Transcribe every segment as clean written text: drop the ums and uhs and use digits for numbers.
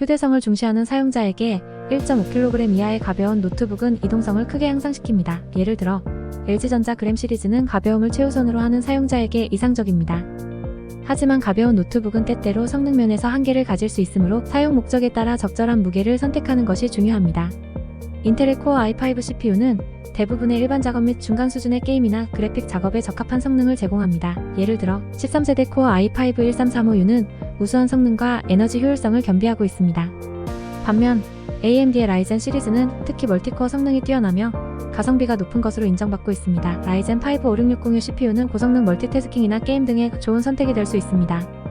휴대성을 중시하는 사용자에게 1.5kg 이하의 가벼운 노트북은 이동성을 크게 향상시킵니다. 예를 들어 LG전자 그램 시리즈는 가벼움을 최우선으로 하는 사용자에게 이상적입니다. 하지만 가벼운 노트북은 때때로 성능 면에서 한계를 가질 수 있으므로 사용 목적에 따라 적절한 무게를 선택하는 것이 중요합니다. 인텔의 코어 i5 CPU는 대부분의 일반 작업 및 중간 수준의 게임이나 그래픽 작업에 적합한 성능을 제공합니다. 예를 들어 13세대 코어 i5 13355U는 우수한 성능과 에너지 효율성을 겸비하고 있습니다. 반면 AMD의 라이젠 시리즈는 특히 멀티코어 성능이 뛰어나며 가성비가 높은 것으로 인정받고 있습니다. 라이젠 5 5660U CPU는 고성능 멀티태스킹이나 게임 등에 좋은 선택이 될 수 있습니다.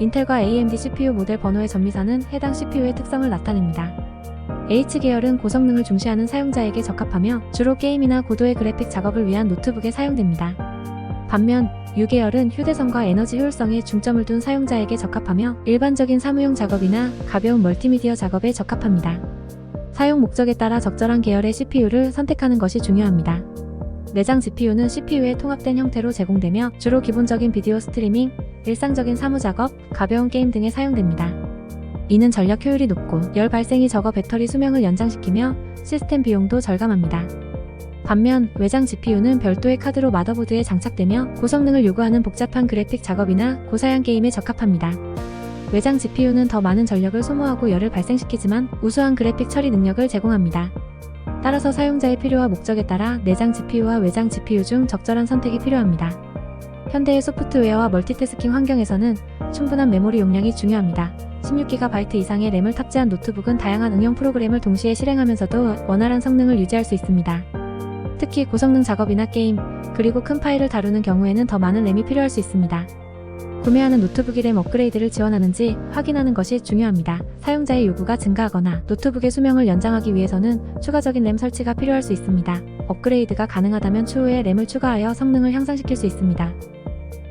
인텔과 AMD CPU 모델 번호의 전미사는 해당 CPU의 특성을 나타냅니다. H계열은 고성능을 중시하는 사용자에게 적합하며 주로 게임이나 고도의 그래픽 작업을 위한 노트북에 사용됩니다. 반면 U계열은 휴대성과 에너지 효율성에 중점을 둔 사용자에게 적합하며 일반적인 사무용 작업이나 가벼운 멀티미디어 작업에 적합합니다. 사용 목적에 따라 적절한 계열의 CPU를 선택하는 것이 중요합니다. 내장 GPU는 CPU에 통합된 형태로 제공되며 주로 기본적인 비디오 스트리밍, 일상적인 사무 작업, 가벼운 게임 등에 사용됩니다. 이는 전력 효율이 높고 열 발생이 적어 배터리 수명을 연장시키며 시스템 비용도 절감합니다. 반면 외장 GPU는 별도의 카드로 마더보드에 장착되며 고성능을 요구하는 복잡한 그래픽 작업이나 고사양 게임에 적합합니다. 외장 GPU는 더 많은 전력을 소모하고 열을 발생시키지만 우수한 그래픽 처리 능력을 제공합니다. 따라서 사용자의 필요와 목적에 따라 내장 GPU와 외장 GPU 중 적절한 선택이 필요합니다. 현대의 소프트웨어와 멀티태스킹 환경에서는 충분한 메모리 용량이 중요합니다. 16GB 이상의 램을 탑재한 노트북은 다양한 응용 프로그램을 동시에 실행하면서도 원활한 성능을 유지할 수 있습니다. 특히 고성능 작업이나 게임, 그리고 큰 파일을 다루는 경우에는 더 많은 램이 필요할 수 있습니다. 구매하는 노트북이 램 업그레이드를 지원하는지 확인하는 것이 중요합니다. 사용자의 요구가 증가하거나 노트북의 수명을 연장하기 위해서는 추가적인 램 설치가 필요할 수 있습니다. 업그레이드가 가능하다면 추후에 램을 추가하여 성능을 향상시킬 수 있습니다.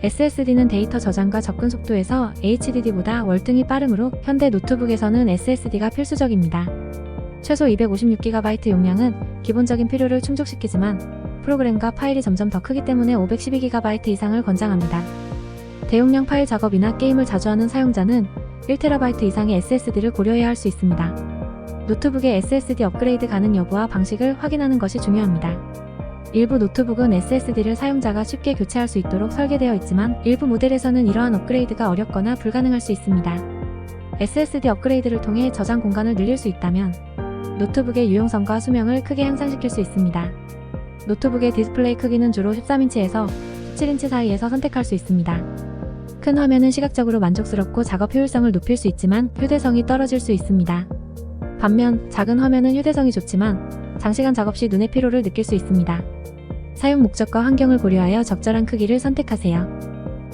SSD는 데이터 저장과 접근 속도에서 HDD보다 월등히 빠르므로 현대 노트북에서는 SSD가 필수적입니다. 최소 256GB 용량은 기본적인 필요를 충족시키지만 프로그램과 파일이 점점 더 크기 때문에 512GB 이상을 권장합니다. 대용량 파일 작업이나 게임을 자주 하는 사용자는 1TB 이상의 SSD를 고려해야 할 수 있습니다. 노트북의 SSD 업그레이드 가능 여부와 방식을 확인하는 것이 중요합니다. 일부 노트북은 SSD를 사용자가 쉽게 교체할 수 있도록 설계되어 있지만 일부 모델에서는 이러한 업그레이드가 어렵거나 불가능할 수 있습니다. SSD 업그레이드를 통해 저장 공간을 늘릴 수 있다면 노트북의 유용성과 수명을 크게 향상시킬 수 있습니다. 노트북의 디스플레이 크기는 주로 13인치에서 17인치 사이에서 선택할 수 있습니다. 큰 화면은 시각적으로 만족스럽고 작업 효율성을 높일 수 있지만 휴대성이 떨어질 수 있습니다. 반면 작은 화면은 휴대성이 좋지만 장시간 작업 시 눈의 피로를 느낄 수 있습니다. 사용 목적과 환경을 고려하여 적절한 크기를 선택하세요.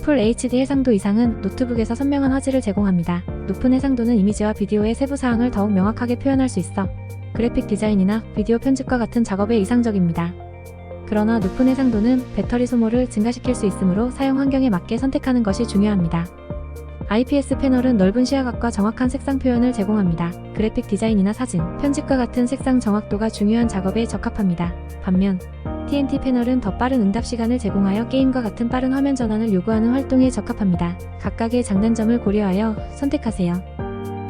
풀 HD 해상도 이상은 노트북에서 선명한 화질을 제공합니다. 높은 해상도는 이미지와 비디오의 세부 사항을 더욱 명확하게 표현할 수 있어 그래픽 디자인이나 비디오 편집과 같은 작업에 이상적입니다. 그러나 높은 해상도는 배터리 소모를 증가시킬 수 있으므로 사용 환경에 맞게 선택하는 것이 중요합니다. IPS 패널은 넓은 시야각과 정확한 색상 표현을 제공합니다. 그래픽 디자인이나 사진, 편집과 같은 색상 정확도가 중요한 작업에 적합합니다. 반면 TNT 패널은 더 빠른 응답 시간을 제공하여 게임과 같은 빠른 화면 전환을 요구하는 활동에 적합합니다. 각각의 장단점을 고려하여 선택하세요.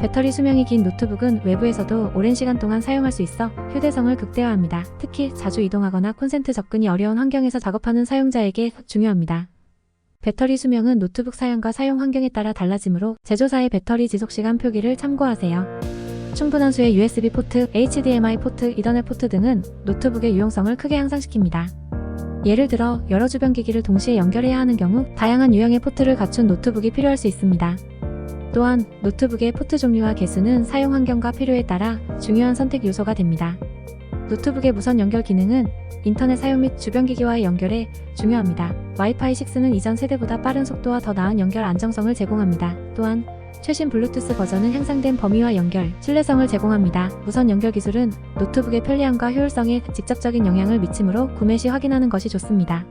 배터리 수명이 긴 노트북은 외부에서도 오랜 시간 동안 사용할 수 있어 휴대성을 극대화합니다. 특히 자주 이동하거나 콘센트 접근이 어려운 환경에서 작업하는 사용자에게 중요합니다. 배터리 수명은 노트북 사양과 사용 환경에 따라 달라지므로 제조사의 배터리 지속시간 표기를 참고하세요. 충분한 수의 USB 포트, HDMI 포트, 이더넷 포트 등은 노트북의 유용성을 크게 향상시킵니다. 예를 들어 여러 주변 기기를 동시에 연결해야 하는 경우 다양한 유형의 포트를 갖춘 노트북이 필요할 수 있습니다. 또한 노트북의 포트 종류와 개수는 사용 환경과 필요에 따라 중요한 선택 요소가 됩니다. 노트북의 무선 연결 기능은 인터넷 사용 및 주변 기기와의 연결에 중요합니다. 와이파이 6는 이전 세대보다 빠른 속도와 더 나은 연결 안정성을 제공합니다. 또한 최신 블루투스 버전은 향상된 범위와 연결, 신뢰성을 제공합니다. 무선 연결 기술은 노트북의 편리함과 효율성에 직접적인 영향을 미치므로 구매 시 확인하는 것이 좋습니다.